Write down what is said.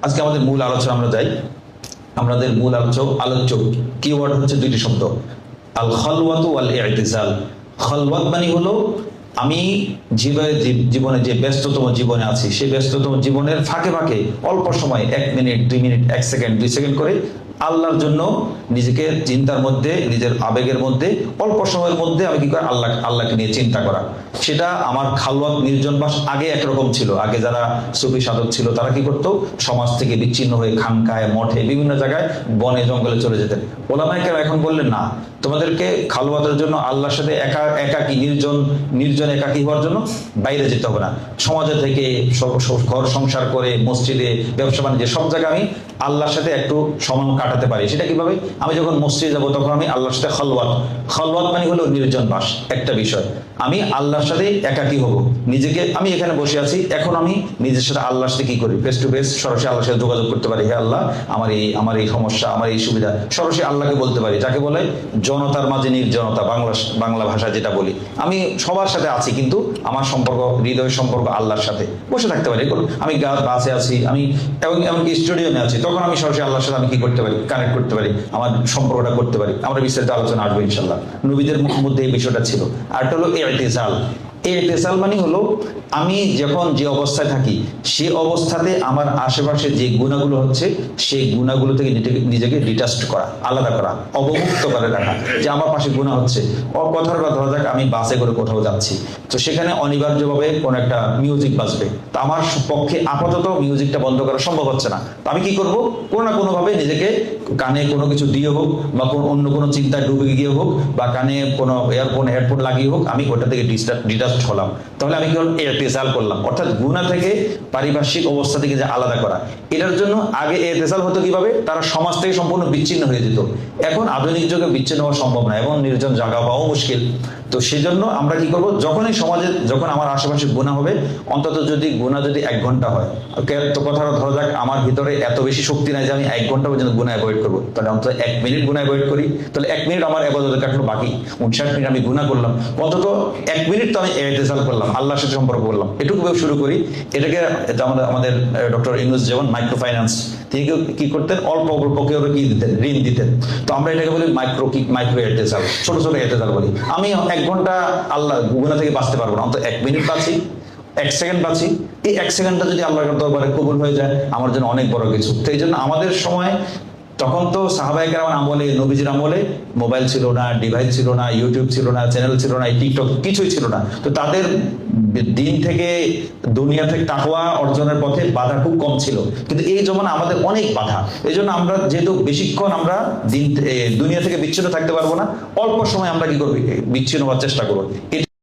আজকে আমাদের মূল আলোচনা আমরা যাই। আমাদের মূল আলোচ্য কিওয়ার্ড হচ্ছে দুইটি শব্দ, আল খালওয়াত ওয়াল ইতিজাল। খালওয়াত মানে হলো আমি জীবনে যে ব্যস্ততম জীবনে আছি, সেই ব্যস্ততম জীবনের ফাঁকে ফাঁকে অল্প সময় 1 মিনিট 2 মিনিট 1 সেকেন্ড 2 সেকেন্ড করে আল্লাহর জন্য নিজেকে চিন্তার মধ্যে, নিজের আবেগের মধ্যে অল্প সময়ের মধ্যে আমি কি করি আল্লাহকে নিয়ে চিন্তা করা। সেটা আমার খালওয়াত নির্জনবাস আগে একরকম ছিল। আগে যারা সুফি সাধক ছিল তারা কি করতো, সমাজ থেকে বিচ্ছিন্ন হয়ে খানকায় মঠে বিভিন্ন জায়গায় বনে জঙ্গলে চলে যেতেন। ওলামায়ে কেরাম এখন বললেন না, তোমাদেরকে খালওয়াতের জন্য আল্লাহর সাথে একাকী নির্জন একাকী হওয়ার জন্য বাইরে যেতে হবে না। সমাজে থেকে ঘর সংসার করে মসজিদে ব্যবসা বাণিজ্যে সব জায়গায় আমি আল্লাহর সাথে একটু সময় কাটাতে পারি। সেটা কিভাবে? আমি যখন মসজিদে যাবো তখন আমি আল্লাহর সাথে খালওয়াত মানে হলো নির্জন বাস। একটা বিষয়, আমি আল্লাহর সাথে একাকী হব। নিজেকে আমি এখানে বসে আছি, এখন আমি নিজের সাথে আল্লাহর সাথে কি করি, ফেস টু ফেস সরাসরি আল্লাহর সাথে যোগাযোগ করতে পারি। হে আল্লাহ, আমার এই সমস্যা, আমার এই সুবিধা সরাসরি আল্লাহকে বলতে পারি। যাকে বলে জনতার মাঝে নির্জনতা, বাংলা ভাষায় যেটা বলি। আমি সবার সাথে আছি কিন্তু আমার সম্পর্ক, হৃদয়ের সম্পর্ক আল্লাহর সাথে। বসে থাকতে পারি, আমি বাসে আছি, আমি এমনকি স্টুডিয়ামে আছি, তখন আমি সরাসরি আল্লাহর সাথে আমি কি করতে পারি, কানেক্ট করতে পারি, আমার সম্পর্কটা করতে পারি। আমরা বিস্তারিত আলোচনা আসবো ইনশাল্লাহ। নবীদের মধ্যে এই বিষয়টা ছিল। আর এটা হলো ইতিজাল। ইতিজাল মানে হলো আমি যখন যে অবস্থায় থাকি সে অবস্থাতে আমার আশেপাশে যে গুণাগুলো হচ্ছে সেই গুণাগুলো থেকে নিজেকে ডিটাচড করা, আলাদা করা, অবমুক্ত করে রাখা। যে আমার পাশে গুণা হচ্ছে, কথার কথা ধরা যাক আমি বাসে করে কোথাও যাচ্ছি, তো সেখানে অনিবার্যভাবে কোনো একটা মিউজিক বাজবে, তো আমার পক্ষে আপাতত মিউজিকটা বন্ধ করা সম্ভব হচ্ছে না। তো আমি কি করব, কোনো না কোনোভাবে নিজেকে কানে কোনো কিছু দিয়ে হোক বা অন্য কোনো চিন্তায় ডুবে গিয়ে হোক বা কানে কোনো হেডফোন লাগিয়ে হোক, আমি ওটা থেকে ডিটাচড হলাম। তাহলে আমি কি ইতিজাল করলাম, অর্থাৎ গুনাহ থেকে পারিপার্শ্বিক অবস্থা থেকে যে আলাদা করা। এটার জন্য আগে ইতিজাল হতো কিভাবে, তারা সমাজ থেকে সম্পূর্ণ বিচ্ছিন্ন হয়ে যেত। এখন আধুনিক যুগে বিচ্ছিন্ন হওয়া সম্ভব না এবং নির্জন জায়গা পাওয়া মুশকিল। তো সেই জন্য আমরা কি করব, যখনই সমাজে যখন আমার আশেপাশে গুনাহ হবে, অন্তত যদি গুনাহ যদি 1 ঘন্টা হয়, তো কথাটা ধরা যাক আমার ভিতরে এত বেশি শক্তি নাই যে আমি 1 ঘন্টা পর্যন্ত গুনাহ অ্যাভয়েড করবো, তাহলে অন্তত 1 মিনিট গুনাহ অ্যাভয়েড করি। তাহলে 1 মিনিট আমার ইবাদতে কাটলো, বাকি 59 মিনিট আমি গুনাহ করলাম, অন্তত 1 মিনিট তো আমি ইতিজাল করলাম, আল্লাহর সাথে সম্পর্ক করলাম। এটুকু শুরু করি। এটাকে আমাদের ডক্টর ইউনূস যেমন মাইক্রো ফাইন্যান্স, তিনি কি করতেন, অল্প কেউ কি দিতেন, ঋণ দিতেন। তো আমরা এটাকে বলি মাইক্রো ইতিজাল, ছোট ছোট ইতিজাল বলি। আমি 1 ঘন্টা আল্লাহ গুনাহ থেকে বাঁচতে পারবো না, অন্তত 1 মিনিট বাঁচি, 1 সেকেন্ড বাঁচি। এই 1 সেকেন্ডটা যদি আল্লাহর দরবারে কবুল হয়ে যায়, আমার জন্য অনেক বড় কিছু। তো এই জন্য আমাদের সময়, তখন তো সাহাবায়ে কেরাম আমলে, নবীজির আমলে মোবাইল ছিল না, ডিভাইস ছিল না, ইউটিউব ছিল না, চ্যানেল ছিল না, টিকটক কিছুই ছিল না। তো তাদের দিন থেকে দুনিয়া থেকে তাকওয়া অর্জনের পথে বাধা খুব কম ছিল। কিন্তু এই জমানা আমাদের অনেক বাধা। এই জন্য আমরা যেহেতু বেশিক্ষণ আমরা দুনিয়া থেকে বিচ্ছিন্ন থাকতে পারবো না, অল্প সময় আমরা কি করবো, বিচ্ছিন্ন হওয়ার চেষ্টা করবো।